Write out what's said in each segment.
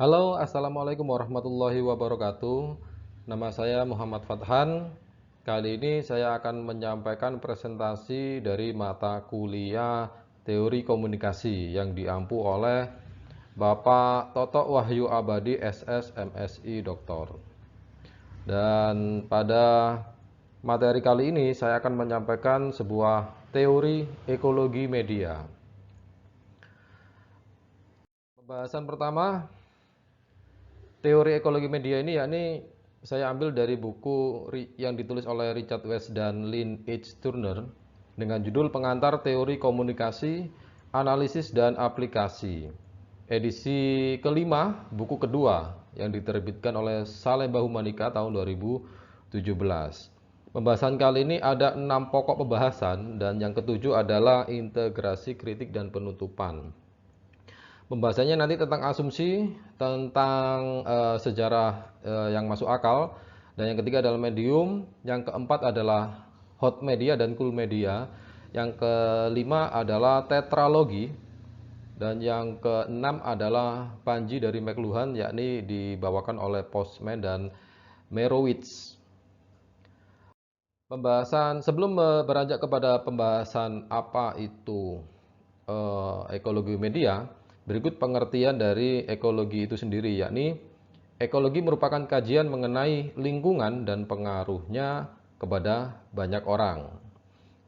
Halo, Assalamualaikum warahmatullahi wabarakatuh. Nama saya Muhammad Fathan. Kali ini saya akan menyampaikan presentasi dari mata kuliah Teori Komunikasi yang diampu oleh Bapak Toto Wahyu Abadi SS MSI Doktor. Dan pada materi kali ini saya akan menyampaikan sebuah teori ekologi media. Pembahasan pertama, teori ekologi media ini yakni saya ambil dari buku yang ditulis oleh Richard West dan Lynn H. Turner dengan judul Pengantar Teori Komunikasi, Analisis dan Aplikasi. Edisi kelima, buku kedua yang diterbitkan oleh Salemba Humanika tahun 2017. Pembahasan kali ini ada 6 pokok pembahasan dan yang ketujuh adalah integrasi kritik dan penutupan. Pembahasannya nanti tentang asumsi, tentang sejarah yang masuk akal, dan yang ketiga adalah medium, yang keempat adalah hot media dan cool media, yang kelima adalah tetralogi, dan yang keenam adalah Panji dari McLuhan, yakni dibawakan oleh Postman dan Merowitz. Pembahasan sebelum beranjak kepada pembahasan apa itu ekologi media, berikut pengertian dari ekologi itu sendiri, yakni ekologi merupakan kajian mengenai lingkungan dan pengaruhnya kepada banyak orang.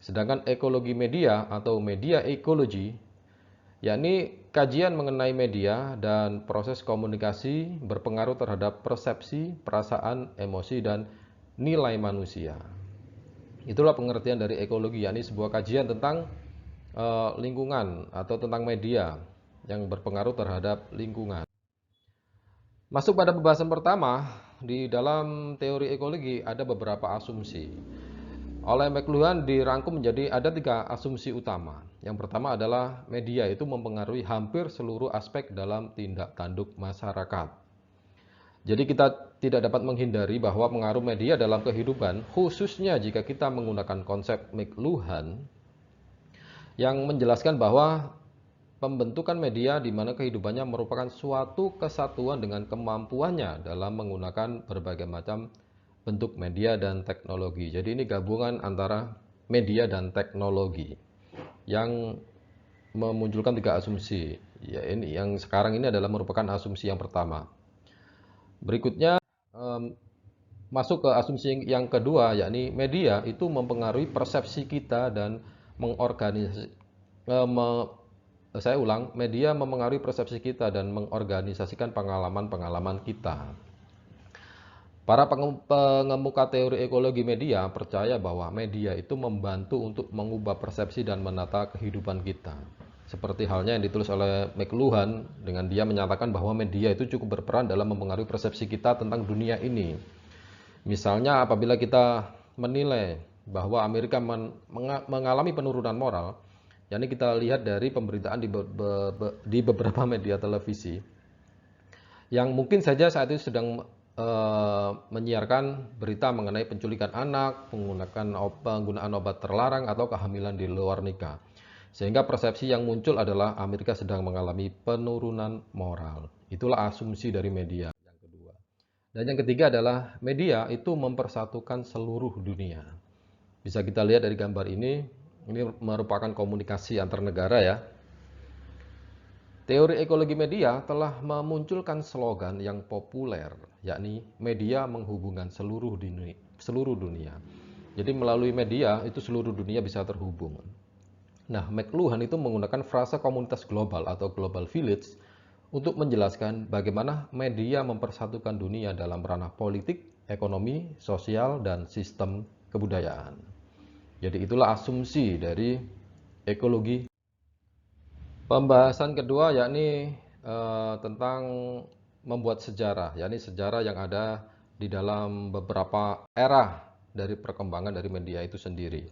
Sedangkan ekologi media atau media ekologi, yakni kajian mengenai media dan proses komunikasi berpengaruh terhadap persepsi, perasaan, emosi, dan nilai manusia. Itulah pengertian dari ekologi, yakni sebuah kajian tentang lingkungan atau tentang media yang berpengaruh terhadap lingkungan. Masuk pada pembahasan pertama, di dalam teori ekologi ada beberapa asumsi. Oleh McLuhan dirangkum menjadi ada 3 asumsi utama. Yang pertama adalah media itu mempengaruhi hampir seluruh aspek dalam tindak tanduk masyarakat. Jadi kita tidak dapat menghindari bahwa pengaruh media dalam kehidupan, khususnya jika kita menggunakan konsep McLuhan, yang menjelaskan bahwa pembentukan media di mana kehidupannya merupakan suatu kesatuan dengan kemampuannya dalam menggunakan berbagai macam bentuk media dan teknologi. Jadi ini gabungan antara media dan teknologi yang memunculkan 3 asumsi. Ya, ini yang sekarang ini adalah merupakan asumsi yang pertama. Berikutnya masuk ke asumsi yang kedua, yakni media itu mempengaruhi persepsi kita dan mengorganisasi saya ulang, media mempengaruhi persepsi kita dan mengorganisasikan pengalaman-pengalaman kita. Para pengemuka teori ekologi media percaya bahwa media itu membantu untuk mengubah persepsi dan menata kehidupan kita. Seperti halnya yang ditulis oleh McLuhan, dengan dia menyatakan bahwa media itu cukup berperan dalam mempengaruhi persepsi kita tentang dunia ini. Misalnya apabila kita menilai bahwa Amerika mengalami penurunan moral, yakni kita lihat dari pemberitaan di beberapa media televisi yang mungkin saja saat itu sedang menyiarkan berita mengenai penculikan anak, penggunaan obat terlarang atau kehamilan di luar nikah. Sehingga persepsi yang muncul adalah Amerika sedang mengalami penurunan moral. Itulah asumsi dari media yang kedua. Dan yang ketiga adalah media itu mempersatukan seluruh dunia. Bisa kita lihat dari gambar ini merupakan komunikasi antar negara ya. Teori ekologi media telah memunculkan slogan yang populer, yakni media menghubungkan seluruh dunia. Jadi melalui media itu seluruh dunia bisa terhubung. Nah, McLuhan itu menggunakan frasa komunitas global atau global village untuk menjelaskan bagaimana media mempersatukan dunia dalam ranah politik, ekonomi, sosial, dan sistem kebudayaan. Jadi itulah asumsi dari ekologi. Pembahasan kedua yakni tentang membuat sejarah, yakni sejarah yang ada di dalam beberapa era dari perkembangan dari media itu sendiri.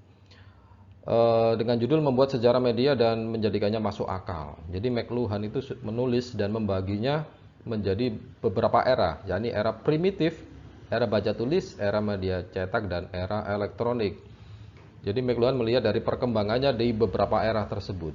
Dengan judul membuat sejarah media dan menjadikannya masuk akal. Jadi McLuhan itu menulis dan membaginya menjadi beberapa era, yakni era primitif, era baca tulis, era media cetak, dan era elektronik. Jadi McLuhan melihat dari perkembangannya di beberapa era tersebut.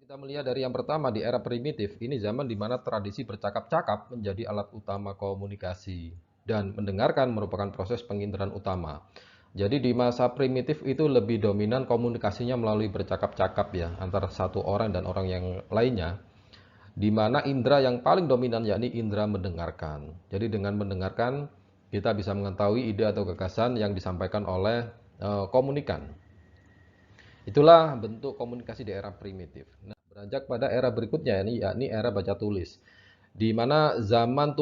Kita melihat dari yang pertama di era primitif, ini zaman di mana tradisi bercakap-cakap menjadi alat utama komunikasi dan mendengarkan merupakan proses penginderaan utama. Jadi di masa primitif itu lebih dominan komunikasinya melalui bercakap-cakap ya antara satu orang dan orang yang lainnya, di mana indera yang paling dominan yakni indera mendengarkan. Jadi dengan mendengarkan kita bisa mengetahui ide atau gagasan yang disampaikan oleh komunikan. Itulah bentuk komunikasi di era primitif. Nah, beranjak pada era berikutnya ini yakni era baca tulis. Di mana zaman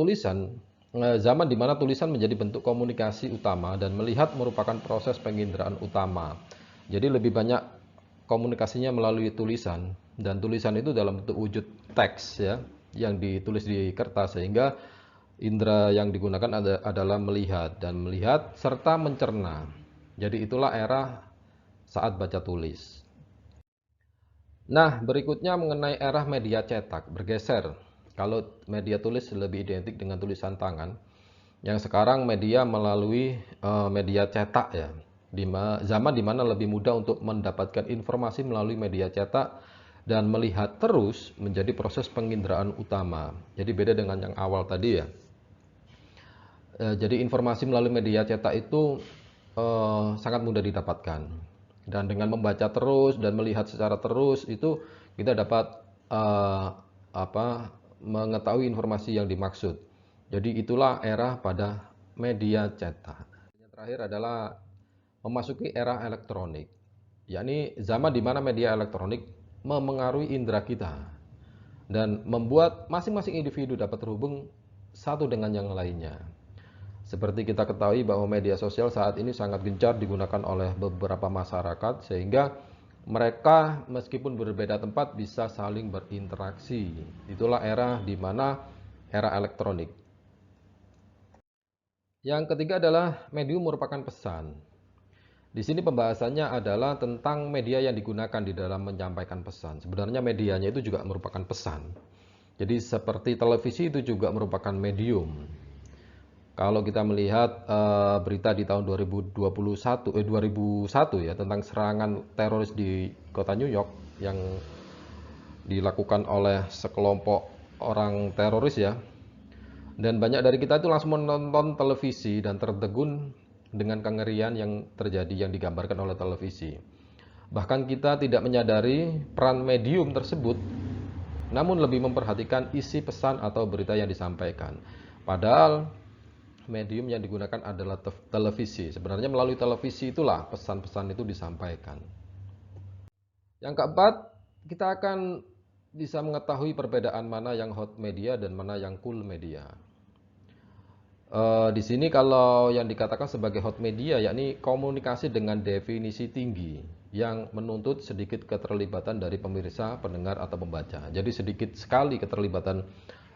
di mana tulisan menjadi bentuk komunikasi utama dan melihat merupakan proses penginderaan utama. Jadi lebih banyak komunikasinya melalui tulisan dan tulisan itu dalam bentuk wujud teks ya yang ditulis di kertas sehingga indera yang digunakan adalah melihat dan melihat serta mencerna. Jadi itulah era saat baca tulis. Nah, berikutnya mengenai era media cetak, bergeser. Kalau media tulis lebih identik dengan tulisan tangan, yang sekarang media melalui media cetak ya. Zaman dimana lebih mudah untuk mendapatkan informasi melalui media cetak dan melihat terus menjadi proses penginderaan utama. Jadi beda dengan yang awal tadi ya. Jadi informasi melalui media cetak itu sangat mudah didapatkan. Dan dengan membaca terus dan melihat secara terus itu kita dapat mengetahui informasi yang dimaksud. Jadi itulah era pada media cetak. Yang terakhir adalah memasuki era elektronik, yakni zaman di mana media elektronik memengaruhi indera kita dan membuat masing-masing individu dapat terhubung satu dengan yang lainnya. Seperti kita ketahui bahwa media sosial saat ini sangat gencar digunakan oleh beberapa masyarakat sehingga mereka meskipun berbeda tempat bisa saling berinteraksi. Itulah era di mana era elektronik. Yang ketiga adalah medium merupakan pesan. Di sini pembahasannya adalah tentang media yang digunakan di dalam menyampaikan pesan. Sebenarnya medianya itu juga merupakan pesan. Jadi seperti televisi itu juga merupakan medium. Kalau kita melihat berita di tahun 2001 ya tentang serangan teroris di kota New York yang dilakukan oleh sekelompok orang teroris ya. Dan banyak dari kita itu langsung menonton televisi dan tertegun dengan kengerian yang terjadi yang digambarkan oleh televisi. Bahkan kita tidak menyadari peran medium tersebut, namun lebih memperhatikan isi pesan atau berita yang disampaikan. Padahal medium yang digunakan adalah televisi. Sebenarnya melalui televisi itulah pesan-pesan itu disampaikan. Yang keempat, kita akan bisa mengetahui perbedaan mana yang hot media dan mana yang cool media. Di sini kalau yang dikatakan sebagai hot media yakni komunikasi dengan definisi tinggi yang menuntut sedikit keterlibatan dari pemirsa, pendengar atau pembaca. Jadi sedikit sekali keterlibatan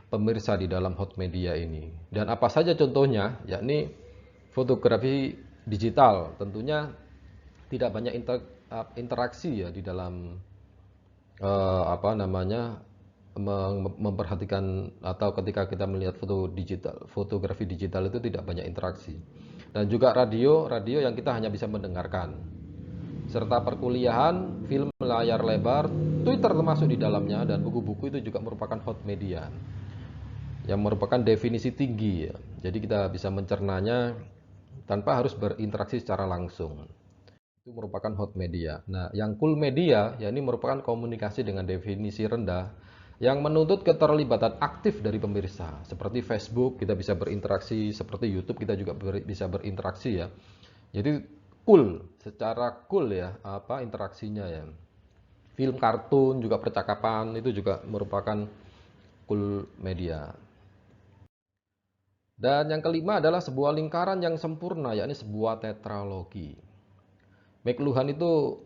pemirsa di dalam hot media ini. Dan apa saja contohnya? Yakni fotografi digital. Tentunya tidak banyak interaksi ya di dalam memperhatikan atau ketika kita melihat fotografi digital itu tidak banyak interaksi. Dan juga radio yang kita hanya bisa mendengarkan. Serta perkuliahan, film layar lebar, Twitter termasuk di dalamnya dan buku-buku itu juga merupakan hot media yang merupakan definisi tinggi ya. Jadi kita bisa mencernanya tanpa harus berinteraksi secara langsung. Itu merupakan hot media. Nah, yang cool media ya ini merupakan komunikasi dengan definisi rendah yang menuntut keterlibatan aktif dari pemirsa. Seperti Facebook kita bisa berinteraksi, seperti YouTube kita juga bisa berinteraksi ya. Jadi cool, secara cool ya interaksinya ya. Film, kartun, juga percakapan itu juga merupakan cool media. Dan yang kelima adalah sebuah lingkaran yang sempurna, yakni sebuah tetralogi. McLuhan itu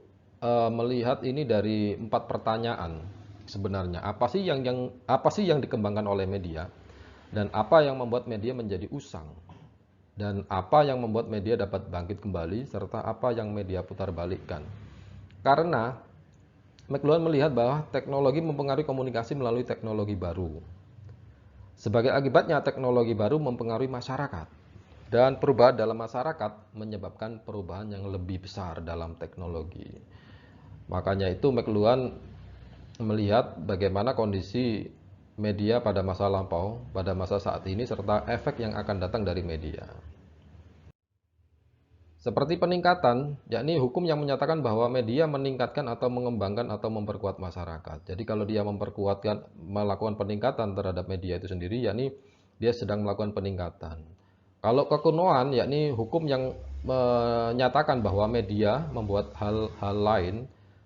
melihat ini dari 4 pertanyaan sebenarnya. Apa sih yang dikembangkan oleh media dan apa yang membuat media menjadi usang dan apa yang membuat media dapat bangkit kembali serta apa yang media putar balikkan. Karena McLuhan melihat bahwa teknologi mempengaruhi komunikasi melalui teknologi baru. Sebagai akibatnya teknologi baru mempengaruhi masyarakat. Dan perubahan dalam masyarakat menyebabkan perubahan yang lebih besar dalam teknologi. Makanya itu McLuhan melihat bagaimana kondisi media pada masa lampau, pada masa saat ini, serta efek yang akan datang dari media. Seperti peningkatan, yakni hukum yang menyatakan bahwa media meningkatkan atau mengembangkan atau memperkuat masyarakat. Jadi kalau dia melakukan peningkatan terhadap media itu sendiri, yakni dia sedang melakukan peningkatan. Kalau kekunoan, yakni hukum yang menyatakan bahwa media membuat hal-hal lain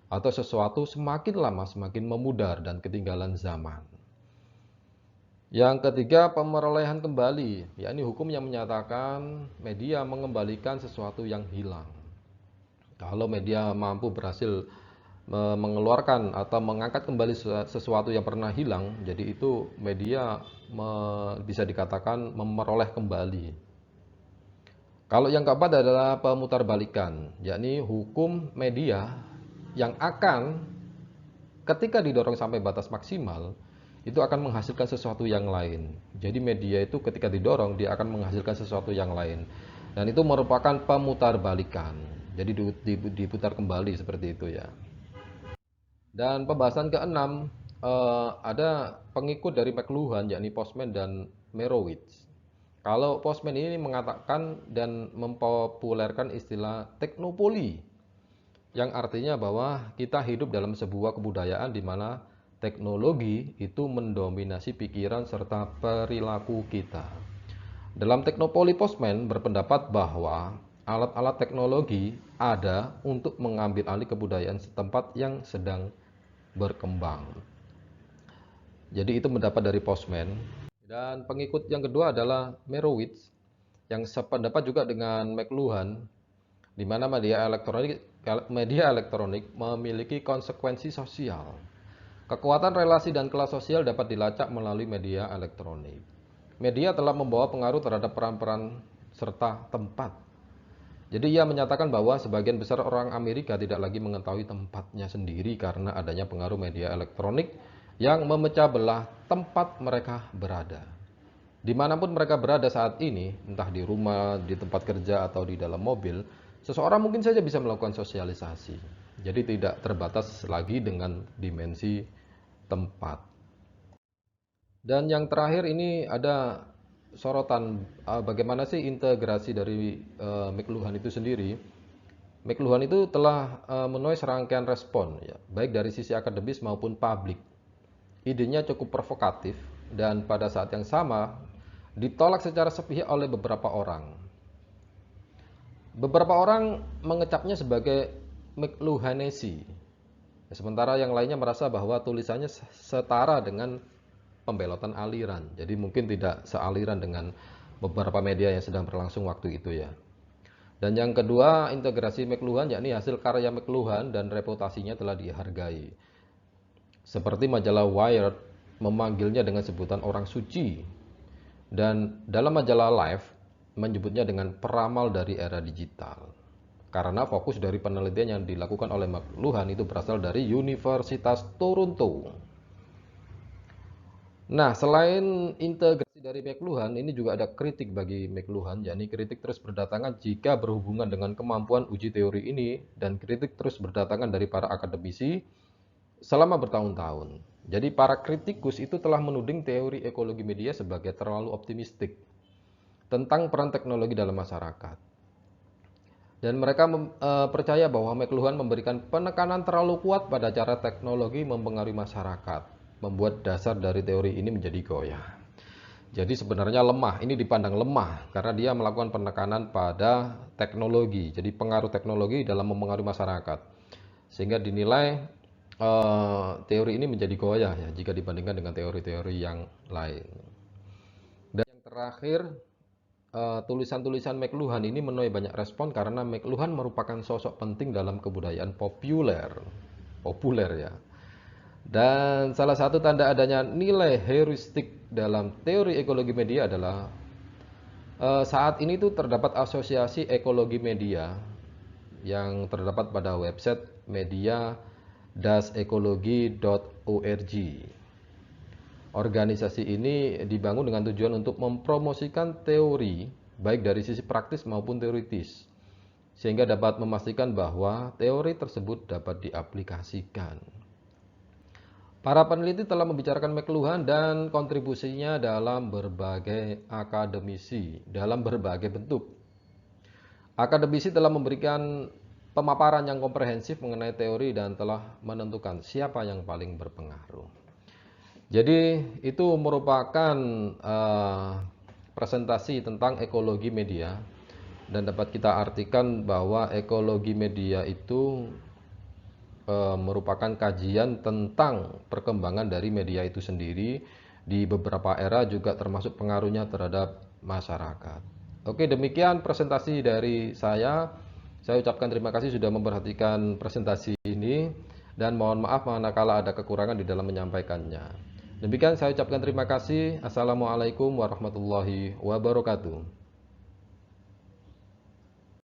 atau sesuatu semakin lama semakin memudar dan ketinggalan zaman. Yang ketiga, pemerolehan kembali, yakni hukum yang menyatakan media mengembalikan sesuatu yang hilang. Kalau media mampu berhasil mengeluarkan atau mengangkat kembali sesuatu yang pernah hilang, jadi itu media bisa dikatakan memeroleh kembali. Kalau yang keempat adalah pemutarbalikan, yakni hukum media yang akan ketika didorong sampai batas maksimal, itu akan menghasilkan sesuatu yang lain. Jadi media itu ketika didorong, dia akan menghasilkan sesuatu yang lain. Dan itu merupakan pemutarbalikan. Jadi diputar kembali seperti itu ya. Dan pembahasan keenam, ada pengikut dari McLuhan, yakni Postman dan Merowitz. Kalau Postman ini mengatakan dan mempopulerkan istilah teknopoli, yang artinya bahwa kita hidup dalam sebuah kebudayaan di mana teknologi itu mendominasi pikiran serta perilaku kita. Dalam Teknopoli, Postman berpendapat bahwa alat-alat teknologi ada untuk mengambil alih kebudayaan setempat yang sedang berkembang. Jadi itu pendapat dari Postman. Dan pengikut yang kedua adalah Merowitz, yang sependapat juga dengan McLuhan, di mana media elektronik memiliki konsekuensi sosial. Kekuatan relasi dan kelas sosial dapat dilacak melalui media elektronik. Media telah membawa pengaruh terhadap peran-peran serta tempat. Jadi ia menyatakan bahwa sebagian besar orang Amerika tidak lagi mengetahui tempatnya sendiri karena adanya pengaruh media elektronik yang memecah belah tempat mereka berada. Dimanapun mereka berada saat ini, entah di rumah, di tempat kerja, atau di dalam mobil, seseorang mungkin saja bisa melakukan sosialisasi. Jadi tidak terbatas lagi dengan dimensi tempat. Dan yang terakhir ini ada sorotan bagaimana sih integrasi dari McLuhan itu sendiri. McLuhan itu telah menulis serangkaian respon, ya, baik dari sisi akademis maupun publik. Idenya cukup provokatif dan pada saat yang sama ditolak secara sepihak oleh beberapa orang. Beberapa orang mengecapnya sebagai McLuhanesi, sementara yang lainnya merasa bahwa tulisannya setara dengan pembelotan aliran. Jadi mungkin tidak sealiran dengan beberapa media yang sedang berlangsung waktu itu ya. Dan yang kedua, integrasi McLuhan, yakni hasil karya McLuhan dan reputasinya telah dihargai. Seperti majalah Wired memanggilnya dengan sebutan orang suci, dan dalam majalah Life menyebutnya dengan peramal dari era digital. Karena fokus dari penelitian yang dilakukan oleh McLuhan itu berasal dari Universitas Toronto. Nah, selain integrasi dari McLuhan, ini juga ada kritik bagi McLuhan, yakni kritik terus berdatangan jika berhubungan dengan kemampuan uji teori ini, dan kritik terus berdatangan dari para akademisi selama bertahun-tahun. Jadi para kritikus itu telah menuding teori ekologi media sebagai terlalu optimistik tentang peran teknologi dalam masyarakat. Dan mereka percaya bahwa McLuhan memberikan penekanan terlalu kuat pada cara teknologi mempengaruhi masyarakat, membuat dasar dari teori ini menjadi goyah. Jadi sebenarnya lemah, ini dipandang lemah karena dia melakukan penekanan pada teknologi. Jadi pengaruh teknologi dalam mempengaruhi masyarakat. Sehingga dinilai teori ini menjadi goyah ya jika dibandingkan dengan teori-teori yang lain. Dan yang terakhir, tulisan-tulisan McLuhan ini menuai banyak respon karena McLuhan merupakan sosok penting dalam kebudayaan populer ya. Dan salah satu tanda adanya nilai heuristik dalam teori ekologi media adalah saat ini tuh terdapat asosiasi ekologi media yang terdapat pada website media-ekologi.org. Organisasi ini dibangun dengan tujuan untuk mempromosikan teori, baik dari sisi praktis maupun teoritis, sehingga dapat memastikan bahwa teori tersebut dapat diaplikasikan. Para peneliti telah membicarakan McLuhan dan kontribusinya dalam berbagai akademisi, dalam berbagai bentuk. Akademisi telah memberikan pemaparan yang komprehensif mengenai teori dan telah menentukan siapa yang paling berpengaruh. Jadi itu merupakan presentasi tentang ekologi media, dan dapat kita artikan bahwa ekologi media itu merupakan kajian tentang perkembangan dari media itu sendiri di beberapa era, juga termasuk pengaruhnya terhadap masyarakat. Oke, demikian presentasi dari saya. Saya ucapkan terima kasih sudah memperhatikan presentasi ini, dan mohon maaf manakala ada kekurangan di dalam menyampaikannya. Demikian saya ucapkan terima kasih. Assalamualaikum warahmatullahi wabarakatuh.